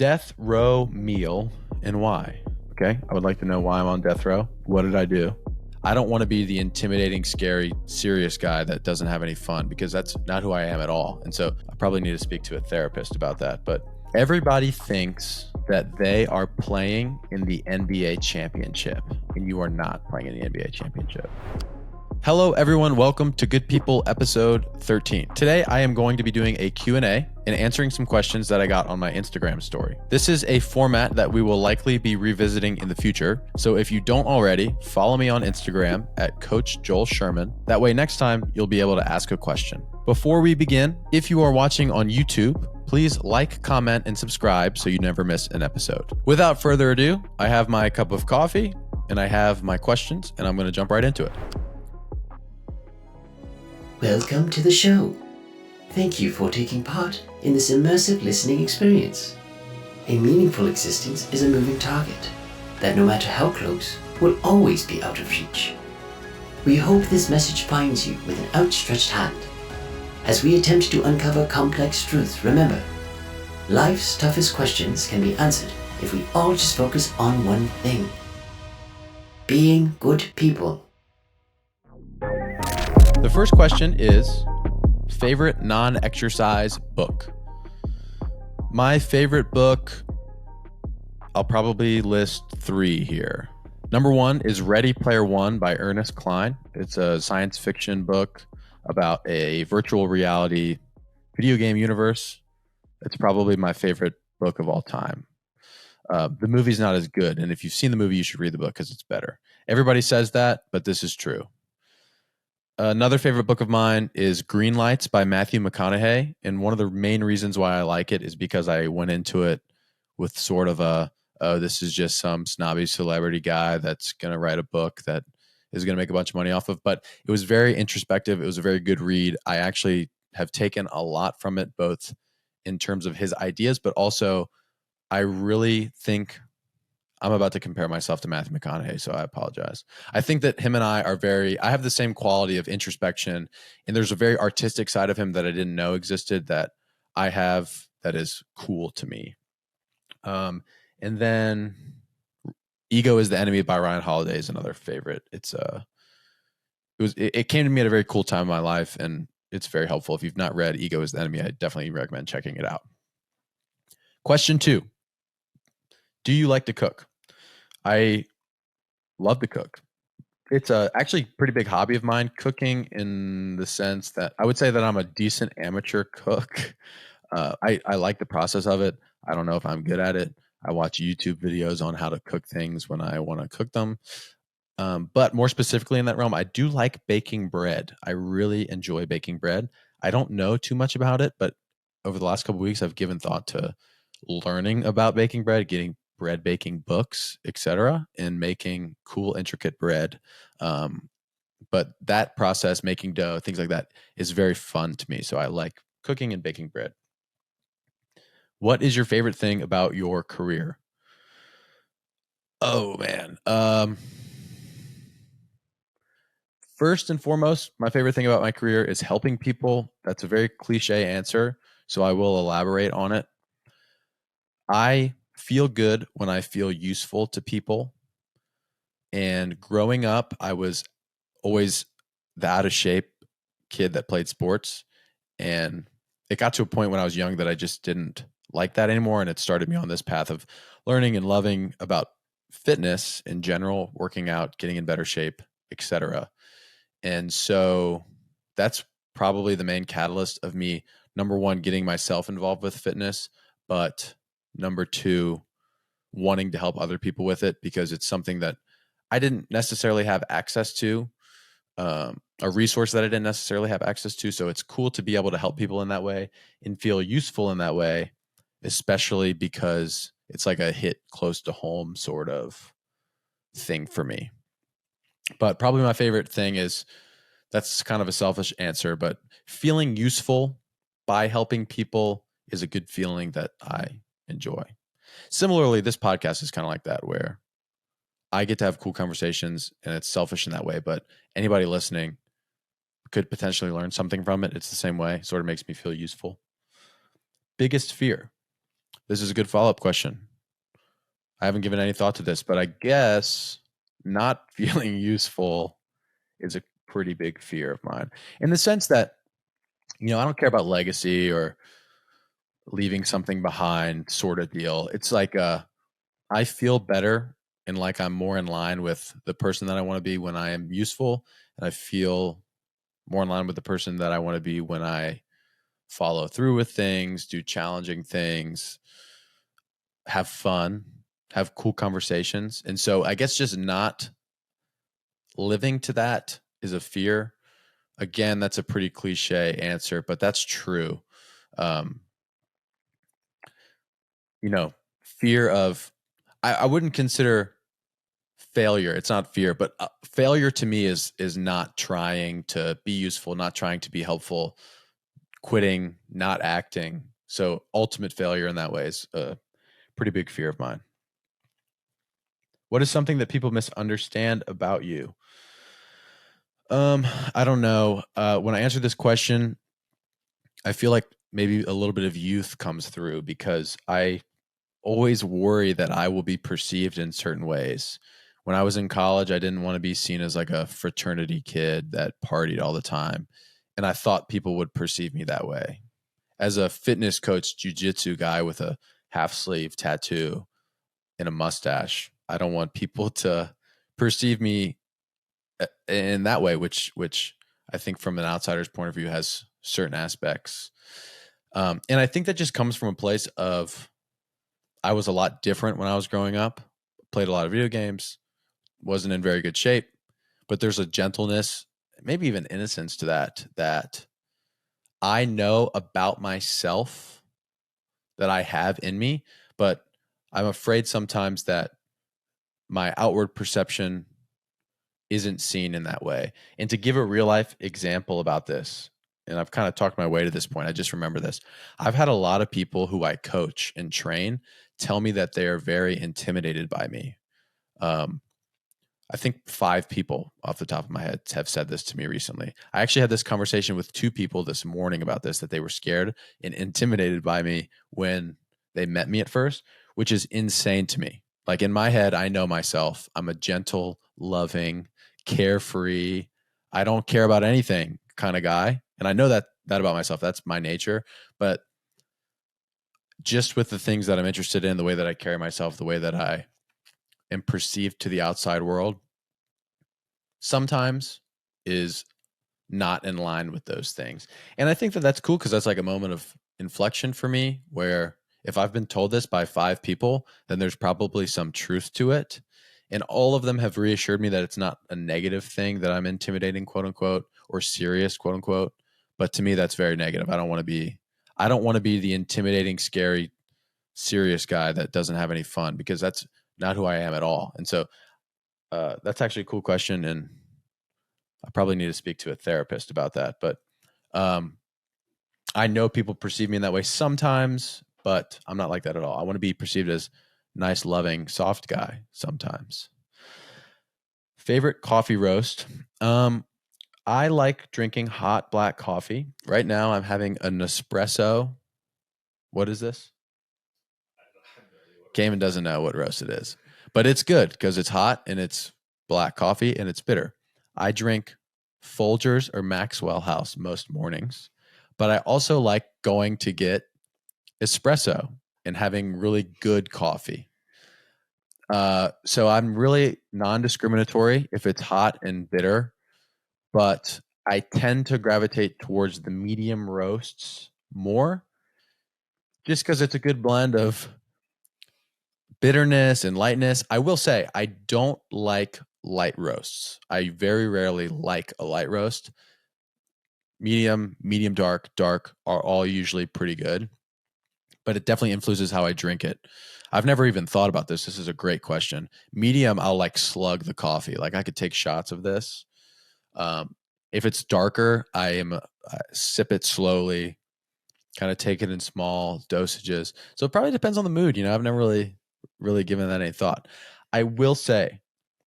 Death row meal and why? Okay, I would like to know why I'm on death row. What did I do? I don't want to be the intimidating, scary, serious guy that doesn't have any fun because that's not who I am at all. And so I probably need to speak to a therapist about that. But everybody thinks that they are playing in the NBA championship, and you are not playing in the NBA championship. Hello, everyone. Welcome to Good People episode 13. Today, I am going to be doing a Q&A and answering some questions that I got on my Instagram story. This is a format that we will likely be revisiting in the future. So if you don't already, follow me on Instagram at Coach Joel Sherman. That way, next time, you'll be able to ask a question. Before we begin, if you are watching on YouTube, please like, comment, and subscribe so you never miss an episode. Without further ado, I have my cup of coffee and I have my questions, and I'm going to jump right into it. Welcome to the show. Thank you for taking part in this immersive listening experience. A meaningful existence is a moving target that, no matter how close, will always be out of reach. We hope this message finds you with an outstretched hand. As we attempt to uncover complex truths, remember, life's toughest questions can be answered if we all just focus on one thing: being good people. The first question is, favorite non-exercise book? My favorite book, I'll probably list 3 here. Number 1 is Ready Player One by Ernest Cline. It's a science fiction book about a virtual reality video game universe. It's probably my favorite book of all time. The movie's not as good, and if you've seen the movie, you should read the book because it's better. Everybody says that, but this is true. Another favorite book of mine is Green Lights by Matthew McConaughey. And one of the main reasons why I like it is because I went into it with sort of this is just some snobby celebrity guy that's going to write a book that is going to make a bunch of money off of. But it was very introspective. It was a very good read. I actually have taken a lot from it, both in terms of his ideas, but also I really think I'm about to compare myself to Matthew McConaughey, so I apologize. I think that him and I have the same quality of introspection, and there's a very artistic side of him that I didn't know existed that I have that is cool to me. And then Ego is the Enemy by Ryan Holiday is another favorite. It came to me at a very cool time in my life, and it's very helpful. If you've not read Ego is the Enemy, I definitely recommend checking it out. Question 2. Do you like to cook? I love to cook. It's actually a pretty big hobby of mine, cooking, in the sense that I would say that I'm a decent amateur cook. I like the process of it. I don't know if I'm good at it. I watch YouTube videos on how to cook things when I want to cook them. But more specifically in that realm, I do like baking bread. I really enjoy baking bread. I don't know too much about it, but over the last couple of weeks, I've given thought to learning about baking bread, getting bread baking books, etc., and making cool, intricate bread. But that process, making dough, things like that, is very fun to me. So I like cooking and baking bread. What is your favorite thing about your career? Oh, man. First and foremost, my favorite thing about my career is helping people. That's a very cliche answer, so I will elaborate on it. I feel good when I feel useful to people. And growing up, I was always the out of shape kid that played sports. And it got to a point when I was young that I just didn't like that anymore. And it started me on this path of learning and loving about fitness in general, working out, getting in better shape, etc. And so that's probably the main catalyst of me, number 1, getting myself involved with fitness, but number 2, wanting to help other people with it because it's something that I didn't necessarily have access to, a resource that I didn't necessarily have access to. So it's cool to be able to help people in that way and feel useful in that way, especially because it's like a hit close to home sort of thing for me. But probably my favorite thing is, that's kind of a selfish answer, but feeling useful by helping people is a good feeling that I enjoy. Similarly, this podcast is kind of like that, where I get to have cool conversations and it's selfish in that way, but anybody listening could potentially learn something from it. It's the same way. Sort of makes me feel useful. Biggest fear. this is a good follow-up question. I haven't given any thought to this, but I guess not feeling useful is a pretty big fear of mine, in the sense that, I don't care about legacy or leaving something behind sort of deal. It's like I feel better and like I'm more in line with the person that I want to be when I am useful, and I feel more in line with the person that I want to be when I follow through with things, do challenging things, have fun, have cool conversations. And so I guess just not living to that is a fear. Again, that's a pretty cliche answer, but that's true. Um, Fear of, I wouldn't consider failure. It's not fear, but failure to me is not trying to be useful, not trying to be helpful, quitting, not acting. So ultimate failure in that way is a pretty big fear of mine. What is something that people misunderstand about you? I don't know. When I answer this question, I feel like maybe a little bit of youth comes through, because I always worry that I will be perceived in certain ways. When I was in college, I didn't want to be seen as like a fraternity kid that partied all the time. And I thought people would perceive me that way. As a fitness coach, jujitsu guy with a half sleeve tattoo and a mustache, I don't want people to perceive me in that way, which I think from an outsider's point of view has certain aspects. And I think that just comes from a place of, I was a lot different when I was growing up, played a lot of video games, wasn't in very good shape, but there's a gentleness, maybe even innocence to that I know about myself that I have in me, but I'm afraid sometimes that my outward perception isn't seen in that way. And to give a real life example about this, and I've kind of talked my way to this point, I just remember this. I've had a lot of people who I coach and train tell me that they are very intimidated by me. I think 5 people off the top of my head have said this to me recently. I actually had this conversation with 2 people this morning about this, that they were scared and intimidated by me when they met me at first, which is insane to me. Like, in my head, I know myself. I'm a gentle, loving, carefree, I don't care about anything kind of guy. And I know that about myself. That's my nature. But just with the things that I'm interested in, the way that I carry myself, the way that I am perceived to the outside world, sometimes is not in line with those things. And I think that that's cool, because that's like a moment of inflection for me, where if I've been told this by 5 people, then there's probably some truth to it. And all of them have reassured me that it's not a negative thing that I'm intimidating, quote unquote, or serious, quote unquote. But to me, that's very negative. I don't want to be the intimidating, scary, serious guy that doesn't have any fun, because that's not who I am at all. And so that's actually a cool question, and I probably need to speak to a therapist about that. But I know people perceive me in that way sometimes, but I'm not like that at all. I want to be perceived as nice, loving, soft guy sometimes. Favorite coffee roast? I like drinking hot black coffee. Right now, I'm having a Nespresso. What is this? Cayman doesn't know what roast it is, but it's good because it's hot and it's black coffee and it's bitter. I drink Folgers or Maxwell House most mornings, but I also like going to get espresso and having really good coffee. So I'm really non-discriminatory if it's hot and bitter, but I tend to gravitate towards the medium roasts more, just because it's a good blend of bitterness and lightness. I will say I don't like light roasts. I very rarely like a light roast. Medium, medium dark, dark are all usually pretty good, but it definitely influences how I drink it. I've never even thought about this. This is a great question. Medium, I'll like slug the coffee. Like, I could take shots of this. If it's darker, I sip it slowly, kind of take it in small dosages. So it probably depends on the mood. I've never really given that any thought. I will say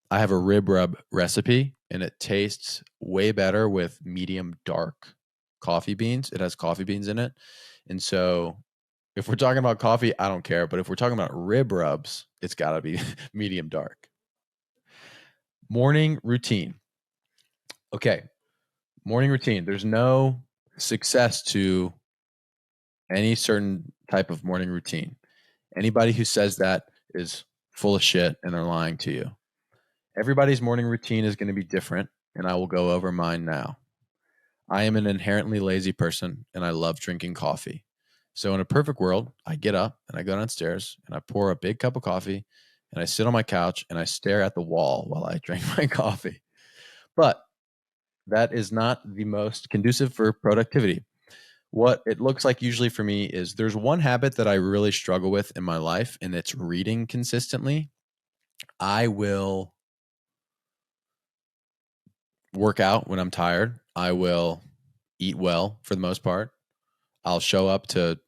I have a rib rub recipe, and it tastes way better with medium dark coffee beans. It has coffee beans in it. And so If we're talking about coffee, I don't care. But if we're talking about rib rubs, it's got to be medium dark. Morning routine. Okay. Morning routine. There's no success to any certain type of morning routine. Anybody who says that is full of shit and they're lying to you. Everybody's morning routine is going to be different, and I will go over mine now. I am an inherently lazy person and I love drinking coffee. So, in a perfect world, I get up and I go downstairs and I pour a big cup of coffee and I sit on my couch and I stare at the wall while I drink my coffee. But that is not the most conducive for productivity. What it looks like usually for me is there's one habit that I really struggle with in my life, and it's reading consistently. I will work out when I'm tired. I will eat well for the most part. I'll show up to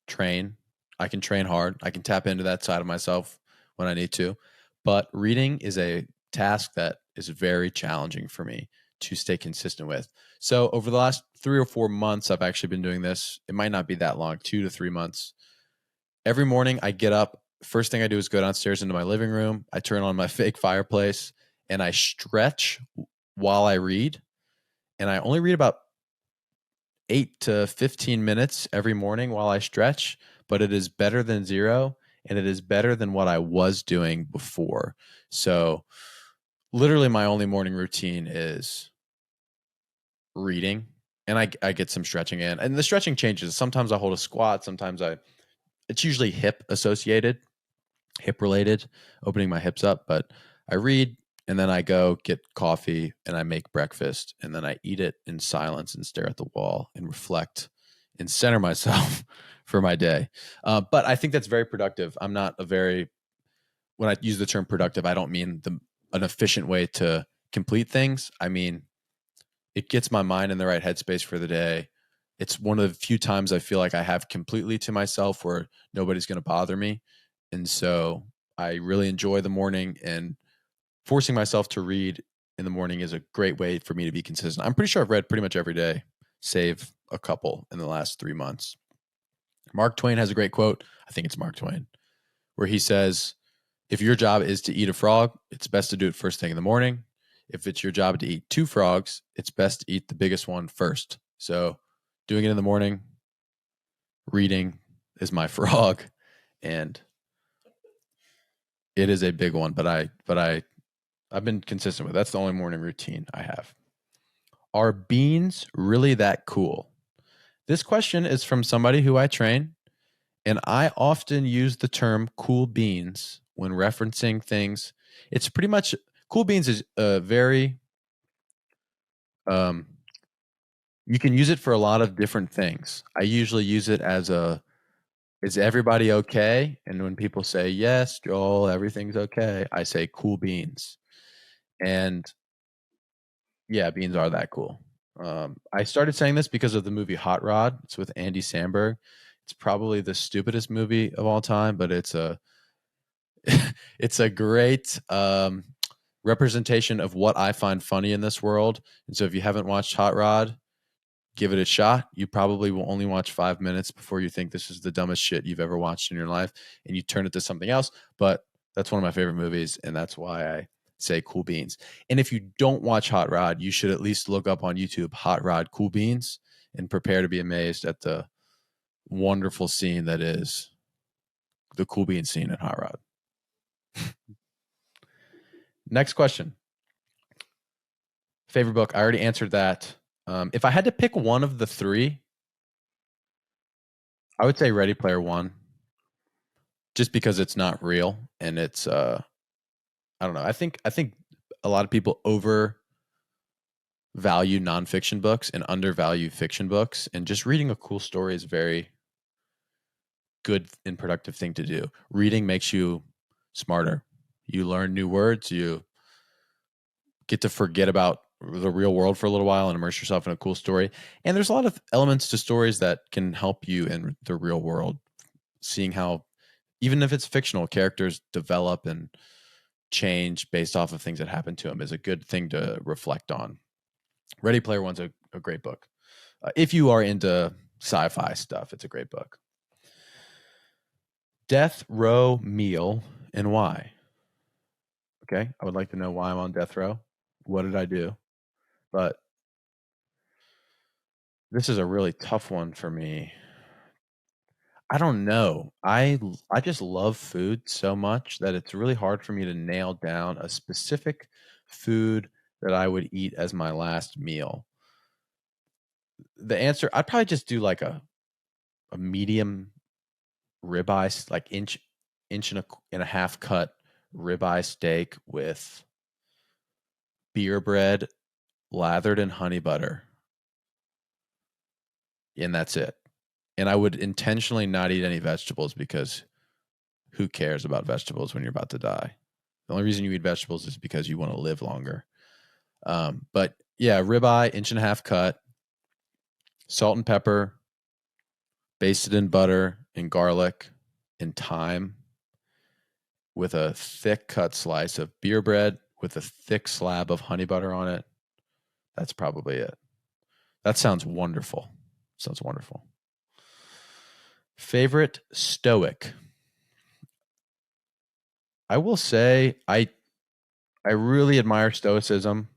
train. I can train hard. I can tap into that side of myself when I need to. But reading is a task that is very challenging for me to stay consistent with. So over the last 3 or 4 months, I've actually been doing this. It might not be that long, 2 to 3 months. Every morning I get up. First thing I do is go downstairs into my living room. I turn on my fake fireplace and I stretch while I read. And I only read about 8 to 15 minutes every morning while I stretch, but it is better than zero and it is better than what I was doing before. So, literally, my only morning routine is reading and I get some stretching in. And the stretching changes. Sometimes I hold a squat, sometimes it's usually hip associated, hip related, opening my hips up, but I read and then I go get coffee and I make breakfast and then I eat it in silence and stare at the wall and reflect and center myself for my day. But I think that's very productive. I'm not a very, when I use the term productive, I don't mean an efficient way to complete things. I mean, it gets my mind in the right headspace for the day. It's one of the few times I feel like I have completely to myself where nobody's going to bother me. And so I really enjoy the morning, and forcing myself to read in the morning is a great way for me to be consistent. I'm pretty sure I've read pretty much every day, save a couple in the last 3 months. Mark Twain has a great quote. I think it's Mark Twain, where he says, if your job is to eat a frog, it's best to do it first thing in the morning. If it's your job to eat two frogs, it's best to eat the biggest one first. So doing it in the morning, reading is my frog, and it is a big one, but I've been consistent with. That's the only morning routine I have. Are beans really that cool? This question is from somebody who I train, and I often use the term cool beans when referencing things. It's pretty much cool beans is a very you can use it for a lot of different things. I usually use it as a, is everybody okay? And when people say yes, Joel, everything's okay, I say cool beans. And yeah, beans are that cool. I started saying this because of the movie Hot Rod. It's with Andy Samberg. It's probably the stupidest movie of all time, but it's a it's a great representation of what I find funny in this world. And so, if you haven't watched Hot Rod, give it a shot. You probably will only watch 5 minutes before you think this is the dumbest shit you've ever watched in your life, and you turn it to something else. But that's one of my favorite movies, and that's why I say cool beans. And if you don't watch Hot Rod, you should at least look up on YouTube Hot Rod Cool Beans and prepare to be amazed at the wonderful scene that is the cool bean scene in Hot Rod. Next question. Favorite book? I already answered that. If I had to pick one of the three, I would say Ready Player One, just because it's not real and it's I don't know. I think a lot of people overvalue nonfiction books and undervalue fiction books, and just reading a cool story is very good and productive thing to do. Reading makes you smarter. You learn new words. You get to forget about the real world for a little while and immerse yourself in a cool story. And there's a lot of elements to stories that can help you in the real world, seeing how, even if it's fictional, characters develop and change based off of things that happen to them is a good thing to reflect on. Ready Player One's a great book. If you are into sci-fi stuff, it's a great book. Death row meal and why? Okay. I would like to know why I'm on death row. What did I do? But this is a really tough one for me. I don't know. I just love food so much that it's really hard for me to nail down a specific food that I would eat as my last meal. The answer, I'd probably just do like a medium ribeye, like inch and a half cut ribeye steak with beer bread lathered in honey butter, and that's it. And I would intentionally not eat any vegetables because who cares about vegetables when you're about to die? The only reason you eat vegetables is because you want to live longer. But yeah, ribeye, inch and a half cut, salt and pepper, basted in butter and garlic and thyme, with a thick cut slice of beer bread with a thick slab of honey butter on it. That's probably it. That sounds wonderful. Sounds wonderful. Favorite Stoic. I will say I really admire Stoicism,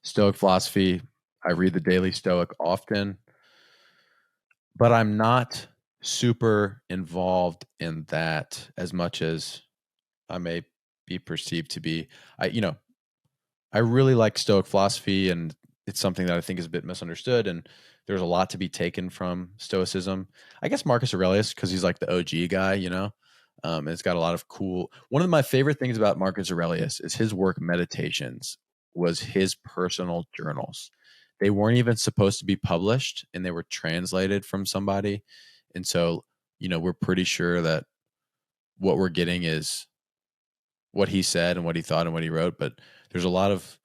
Stoic philosophy. I read the Daily Stoic often, but I'm not super involved in that as much as I may be perceived to be. I really like Stoic philosophy, and it's something that I think is a bit misunderstood. And there's a lot to be taken from Stoicism. I guess Marcus Aurelius, because he's like the OG guy, and it's got a lot of cool. One of my favorite things about Marcus Aurelius is his work, Meditations, was his personal journals. They weren't even supposed to be published, and they were translated from somebody. And so, we're pretty sure that what we're getting is what he said and what he thought and what he wrote. But there's a lot of,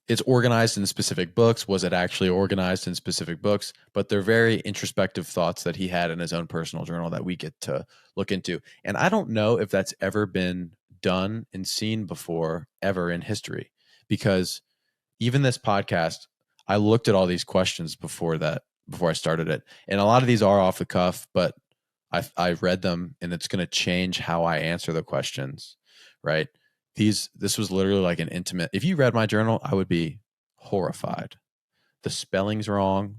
it's organized in specific books. Was it actually organized in specific books? But they're very introspective thoughts that he had in his own personal journal that we get to look into. And I don't know if that's ever been done and seen before ever in history, because even this podcast, I looked at all these questions before I started it. And a lot of these are off the cuff, but I read them, and it's going to change how I answer the questions, right? This was literally like an intimate. If you read my journal, I would be horrified. The spelling's wrong.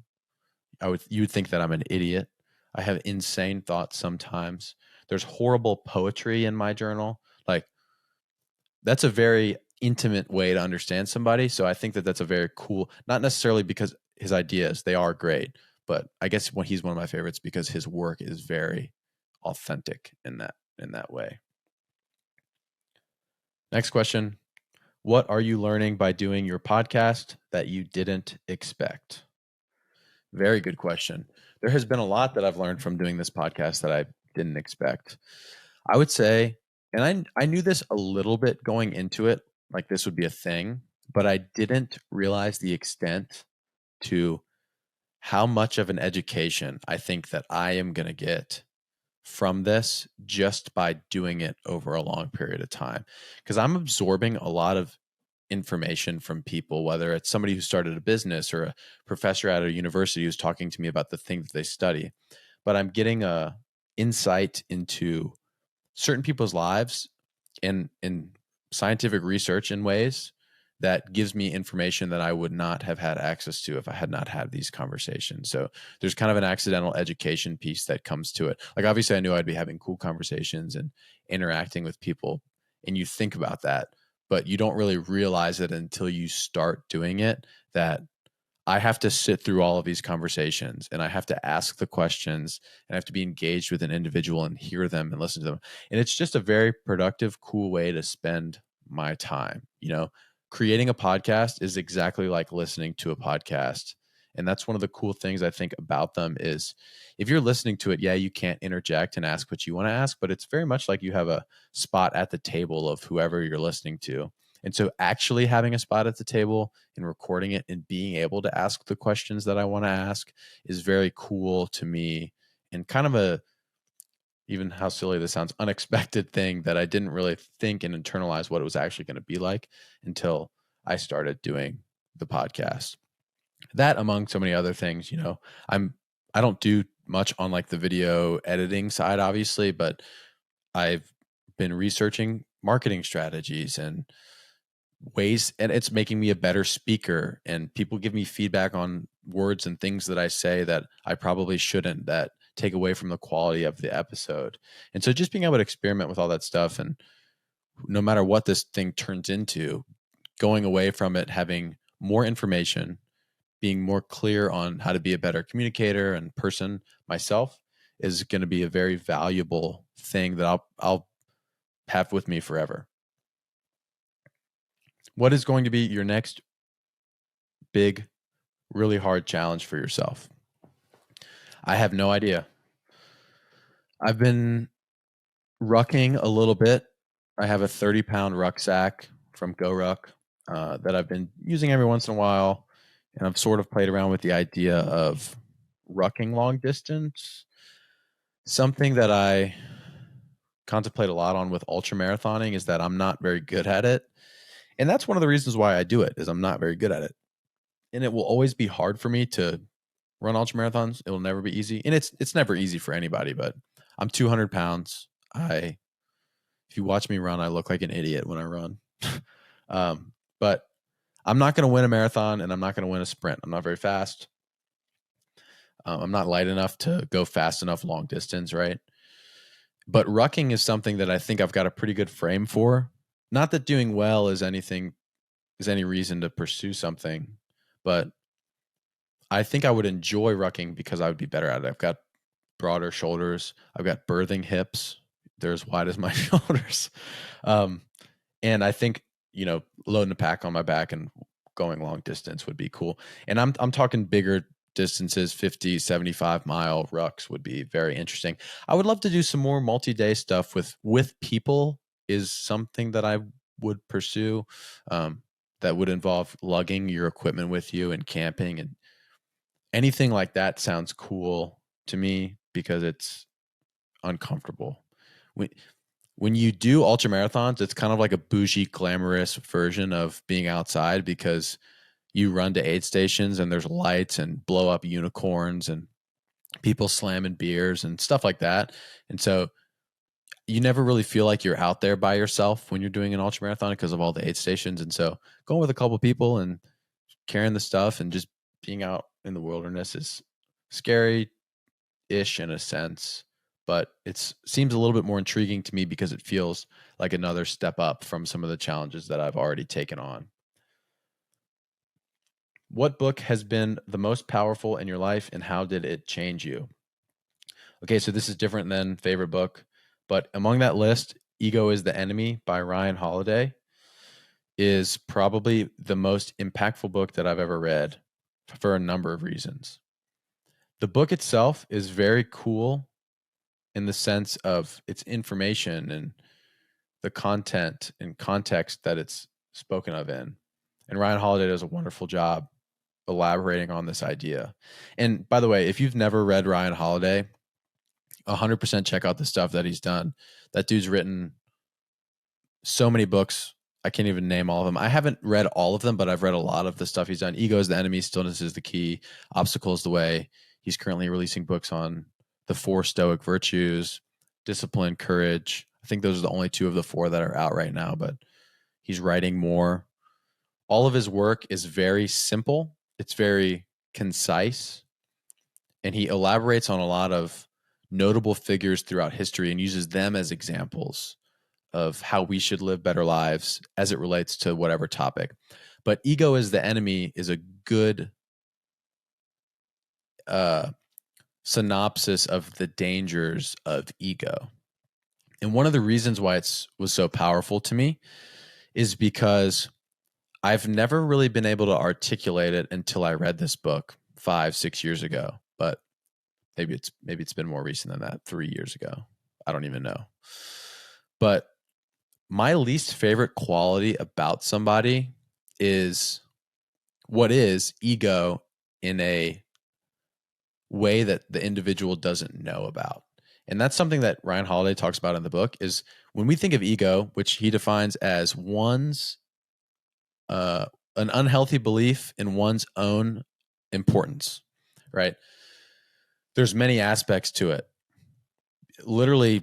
You would think that I'm an idiot. I have insane thoughts sometimes. There's horrible poetry in my journal. Like, that's a very intimate way to understand somebody. So I think that that's a very cool, not necessarily because his ideas, they are great, but I guess when he's one of my favorites because his work is very authentic in that way. Next question. What are you learning by doing your podcast that you didn't expect? Very good question. There has been a lot that I've learned from doing this podcast that I didn't expect. I would say, and I knew this a little bit going into it, like this would be a thing, but I didn't realize the extent to how much of an education I think that I am going to get from this just by doing it over a long period of time. Because I'm absorbing a lot of information from people, whether it's somebody who started a business or a professor at a university who's talking to me about the thing that they study. But I'm getting a insight into certain people's lives and in scientific research in ways that gives me information that I would not have had access to if I had not had these conversations. So there's kind of an accidental education piece that comes to it. Like, obviously I knew I'd be having cool conversations and interacting with people, and you think about that, but you don't really realize it until you start doing it, that I have to sit through all of these conversations, and I have to ask the questions, and I have to be engaged with an individual and hear them and listen to them. And it's just a very productive, cool way to spend my time. Creating a podcast is exactly like listening to a podcast. And that's one of the cool things I think about them is if you're listening to it, yeah, you can't interject and ask what you want to ask, but it's very much like you have a spot at the table of whoever you're listening to. And so actually having a spot at the table and recording it and being able to ask the questions that I want to ask is very cool to me, and kind of a, even how silly this sounds, unexpected thing that I didn't really think and internalize what it was actually going to be like until I started doing the podcast. That, among so many other things, I don't do much on like the video editing side, obviously, but I've been researching marketing strategies and ways, and it's making me a better speaker. And people give me feedback on words and things that I say that I probably shouldn't, that take away from the quality of the episode. And so just being able to experiment with all that stuff, and no matter what this thing turns into, going away from it, having more information, being more clear on how to be a better communicator and person myself, is going to be a very valuable thing that I'll have with me forever. What is going to be your next big, really hard challenge for yourself? I have no idea. I've been rucking a little bit. I have a 30-pound rucksack from GoRuck that I've been using every once in a while. And I've sort of played around with the idea of rucking long distance. Something that I contemplate a lot on with ultra marathoning is that I'm not very good at it. And that's one of the reasons why I do it, is I'm not very good at it. And it will always be hard for me to run ultra marathons. It will never be easy. And it's never easy for anybody, but I'm 200 pounds. If you watch me run, I look like an idiot when I run. But I'm not going to win a marathon, and I'm not going to win a sprint. I'm not very fast. I'm not light enough to go fast enough long distance, right? But rucking is something that I think I've got a pretty good frame for. Not that doing well is any reason to pursue something, but I think I would enjoy rucking because I would be better at it. I've got broader shoulders. I've got birthing hips. They're as wide as my shoulders. And I think, loading a pack on my back and going long distance would be cool. And I'm talking bigger distances, 50, 75-mile rucks would be very interesting. I would love to do some more multi-day stuff with people, is something that I would pursue. That would involve lugging your equipment with you and camping, and anything like that sounds cool to me because it's uncomfortable. When you do ultra marathons, it's kind of like a bougie, glamorous version of being outside, because you run to aid stations and there's lights and blow up unicorns and people slamming beers and stuff like that. And so you never really feel like you're out there by yourself when you're doing an ultra marathon because of all the aid stations. And so going with a couple people and carrying the stuff and just being out in the wilderness is scary-ish in a sense, but it seems a little bit more intriguing to me because it feels like another step up from some of the challenges that I've already taken on. What book has been the most powerful in your life, and how did it change you? Okay, so this is different than favorite book, but among that list, Ego is the Enemy by Ryan Holiday is probably the most impactful book that I've ever read for a number of reasons. The book itself is very cool in the sense of its information and the content and context that it's spoken of in. And Ryan Holiday does a wonderful job elaborating on this idea. And by the way, if you've never read Ryan Holiday, 100% check out the stuff that he's done. That dude's written so many books. I can't even name all of them. I haven't read all of them, but I've read a lot of the stuff he's done. Ego is the Enemy, Stillness is the Key, Obstacle is the Way. He's currently releasing books on the 4 Stoic virtues, discipline, courage. I think those are the only 2 of the 4 that are out right now, but he's writing more. All of his work is very simple. It's very concise. And he elaborates on a lot of notable figures throughout history and uses them as examples of how we should live better lives as it relates to whatever topic. But Ego is the Enemy is a good synopsis of the dangers of ego. And one of the reasons why it was so powerful to me is because I've never really been able to articulate it until I read this book 5-6 years ago. But maybe it's been more recent than that, 3 years ago. I don't even know. But my least favorite quality about somebody is what is ego in a way that the individual doesn't know about. And that's something that Ryan Holiday talks about in the book, is when we think of ego, which he defines as one's an unhealthy belief in one's own importance, right? there's many aspects to it. Literally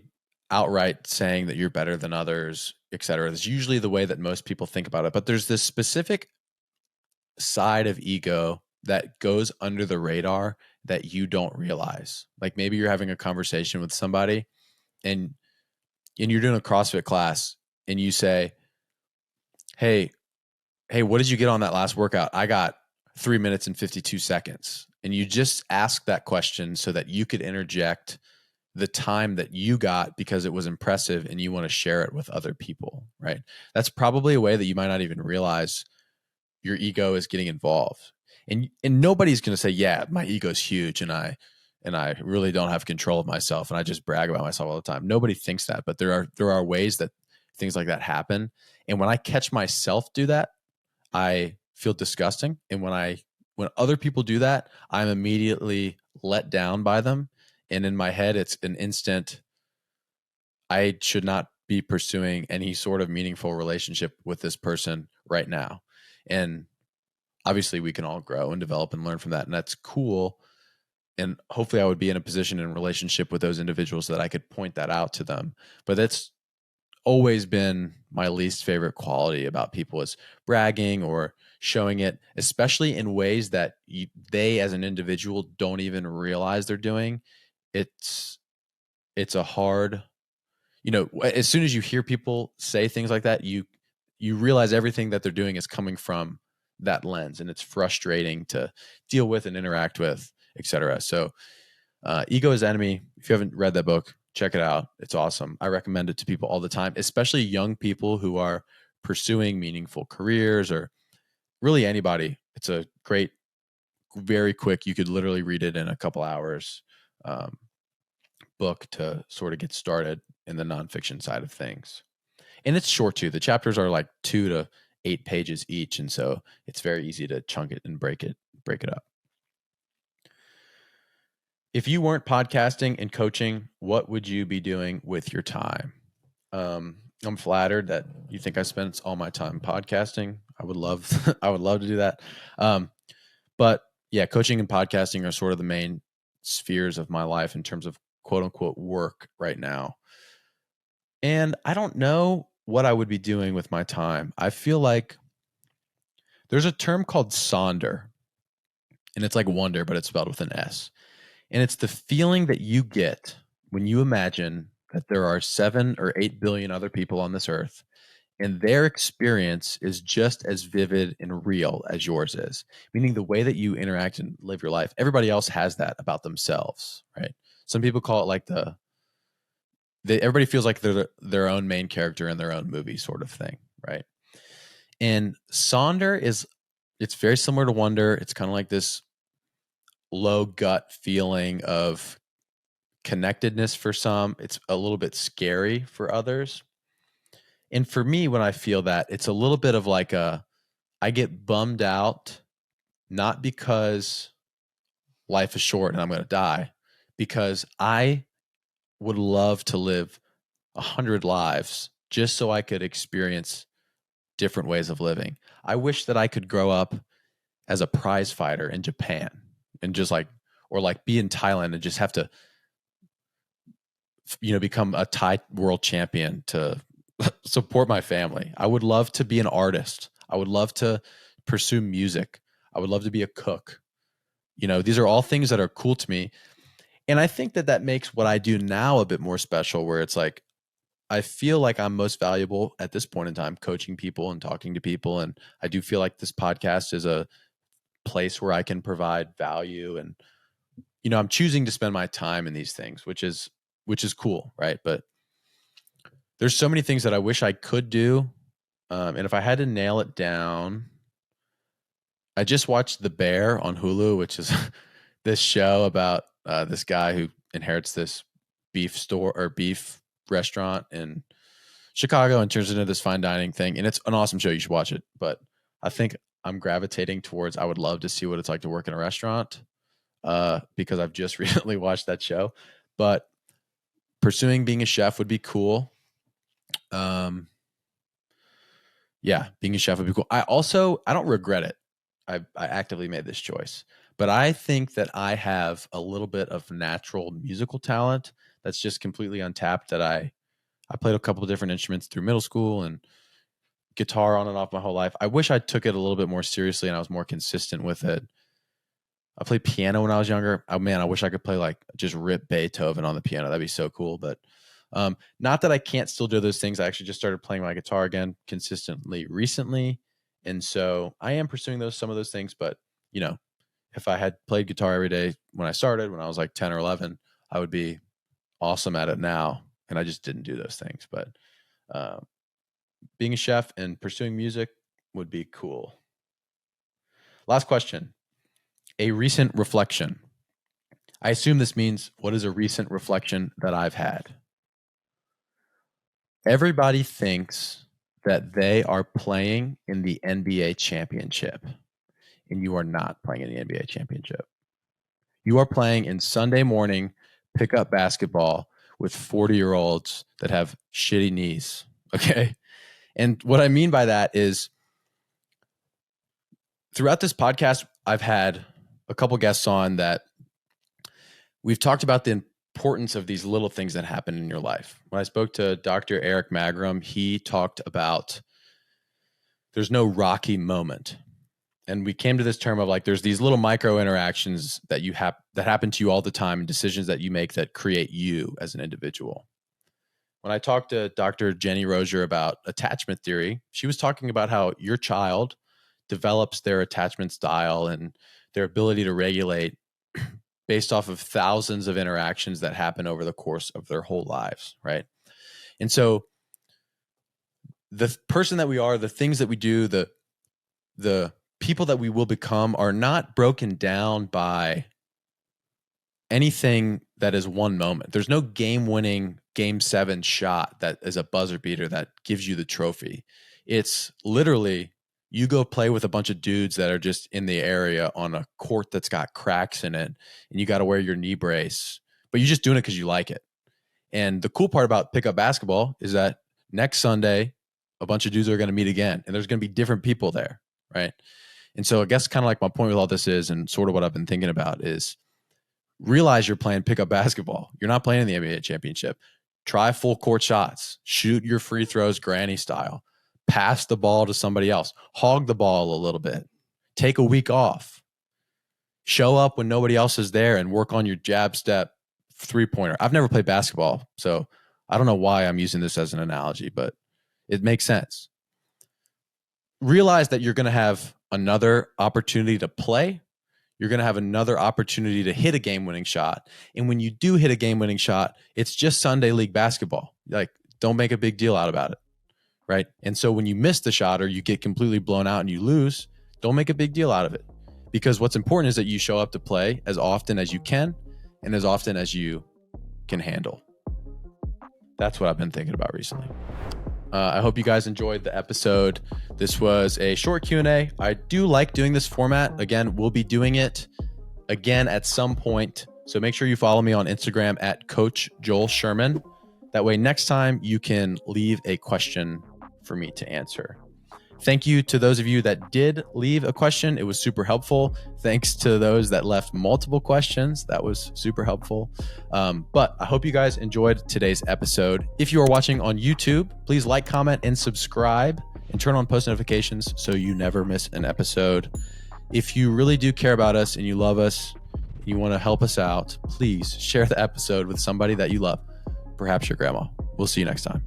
outright saying that you're better than others, et cetera, is usually the way that most people think about it. But there's this specific side of ego that goes under the radar that you don't realize. Like maybe you're having a conversation with somebody and you're doing a CrossFit class and you say, hey, what did you get on that last workout? I got 3 minutes and 52 seconds. And you just ask that question so that you could interject the time that you got because it was impressive and you want to share it with other people, right? That's probably a way that you might not even realize your ego is getting involved. And nobody's going to say, yeah, my ego's huge and I really don't have control of myself and I just brag about myself all the time. Nobody thinks that, but there are ways that things like that happen. And when I catch myself do that, I feel disgusting. And when other people do that, I'm immediately let down by them. And in my head, it's an instant, I should not be pursuing any sort of meaningful relationship with this person right now. And obviously we can all grow and develop and learn from that. And that's cool. And hopefully I would be in a position in relationship with those individuals that I could point that out to them. But that's always been my least favorite quality about people, is bragging or showing it, especially in ways that they as an individual don't even realize they're doing. It's a hard, as soon as you hear people say things like that, you realize everything that they're doing is coming from that lens, and it's frustrating to deal with and interact with, etc. So Ego is Enemy, if you haven't read that book, check it out. It's awesome. I recommend it to people all the time, especially young people who are pursuing meaningful careers, or really anybody. It's a great, very quick, you could literally read it in a couple hours, book to sort of get started in the nonfiction side of things. And it's short too. The chapters are like 2 to 8 pages each. And so it's very easy to chunk it and break it up. If you weren't podcasting and coaching, what would you be doing with your time? I'm flattered that you think I spent all my time podcasting. I would love, I would love to do that. But yeah, coaching and podcasting are sort of the main spheres of my life in terms of quote unquote work right now. And I don't know what I would be doing with my time. I feel like there's a term called sonder, and it's like wonder, but it's spelled with an S. And it's the feeling that you get when you imagine that there are 7 or 8 billion other people on this earth, and their experience is just as vivid and real as yours is. Meaning the way that you interact and live your life, everybody else has that about themselves, right? Some people call it like everybody feels like they're their own main character in their own movie sort of thing, right? And Sonder it's very similar to Wonder. It's kind of like this low gut feeling of connectedness for some. It's a little bit scary for others. And for me, when I feel that, it's a little bit of like I get bummed out, not because life is short and I'm going to die, because I would love to live 100 lives just so I could experience different ways of living. I wish that I could grow up as a prize fighter in Japan and just like, or like be in Thailand and just have to, become a Thai world champion to support my family. I would love to be an artist. I would love to pursue music. I would love to be a cook. These are all things that are cool to me. And I think that makes what I do now a bit more special, where it's like, I feel like I'm most valuable at this point in time coaching people and talking to people. And I do feel like this podcast is a place where I can provide value. And, I'm choosing to spend my time in these things, which is cool. Right. But there's so many things that I wish I could do. And if I had to nail it down, I just watched The Bear on Hulu, which is this show about this guy who inherits this beef store or beef restaurant in Chicago and turns into this fine dining thing. And it's an awesome show. You should watch it. But I think I'm gravitating towards, I would love to see what it's like to work in a restaurant, because I've just recently watched that show. But pursuing being a chef would be cool. Yeah, being a chef would be cool. I don't regret it. I actively made this choice, But I think that I have a little bit of natural musical talent that's just completely untapped. That I played a couple of different instruments through middle school and guitar on and off my whole life. I wish I took it a little bit more seriously and I was more consistent with it. I played piano when I was younger. Oh man, I wish I could play like just rip Beethoven on the piano. That'd be so cool. But not that I can't still do those things. I actually just started playing my guitar again consistently recently. And so I am pursuing some of those things. But, you know, if I had played guitar every day when I started, when I was like 10 or 11, I would be awesome at it now. And I just didn't do those things. But being a chef and pursuing music would be cool. Last question. A recent reflection. I assume this means, what is a recent reflection that I've had? Everybody thinks that they are playing in the NBA championship, and you are not playing in the NBA championship. You are playing in Sunday morning pickup basketball with 40-year-olds that have shitty knees. Okay. And what I mean by that is, throughout this podcast, I've had a couple guests on that we've talked about the importance of these little things that happen in your life. When I spoke to Dr. Eric Magrum, he talked about there's no rocky moment. And we came to this term of like, there's these little micro interactions that that happen to you all the time, and decisions that you make that create you as an individual. When I talked to Dr. Jenny Rozier about attachment theory, she was talking about how your child develops their attachment style and their ability to regulate based off of thousands of interactions that happen over the course of their whole lives, right? And so the person that we are, the things that we do, the people that we will become are not broken down by anything that is one moment. There's no game-winning Game 7 shot that is a buzzer beater that gives you the trophy. It's literally, you go play with a bunch of dudes that are just in the area on a court that's got cracks in it, and you got to wear your knee brace, but you're just doing it because you like it. And the cool part about pickup basketball is that next Sunday, a bunch of dudes are going to meet again, and there's going to be different people there, right? And so I guess kind of like my point with all this is, and sort of what I've been thinking about is, realize you're playing pickup basketball. You're not playing in the NBA championship. Try full court shots. Shoot your free throws granny style. Pass the ball to somebody else. Hog the ball a little bit. Take a week off. Show up when nobody else is there and work on your jab step three-pointer. I've never played basketball, so I don't know why I'm using this as an analogy, but it makes sense. Realize that you're going to have another opportunity to play. You're going to have another opportunity to hit a game-winning shot. And when you do hit a game-winning shot, it's just Sunday league basketball. Like, don't make a big deal out about it, right? And so when you miss the shot or you get completely blown out and you lose, don't make a big deal out of it. Because what's important is that you show up to play as often as you can and as often as you can handle. That's what I've been thinking about recently. I hope you guys enjoyed the episode. This was a short Q&A. I do like doing this format. Again, we'll be doing it again at some point. So make sure you follow me on Instagram at Coach Joel Sherman. That way, next time you can leave a question for me to answer. Thank you to those of you that did leave a question. It was super helpful. Thanks to those that left multiple questions. That was super helpful. But I hope you guys enjoyed today's episode. If you are watching on YouTube, please like, comment, and subscribe, and turn on post notifications so you never miss an episode. If you really do care about us and you love us, and you want to help us out, please share the episode with somebody that you love, perhaps your grandma. We'll see you next time.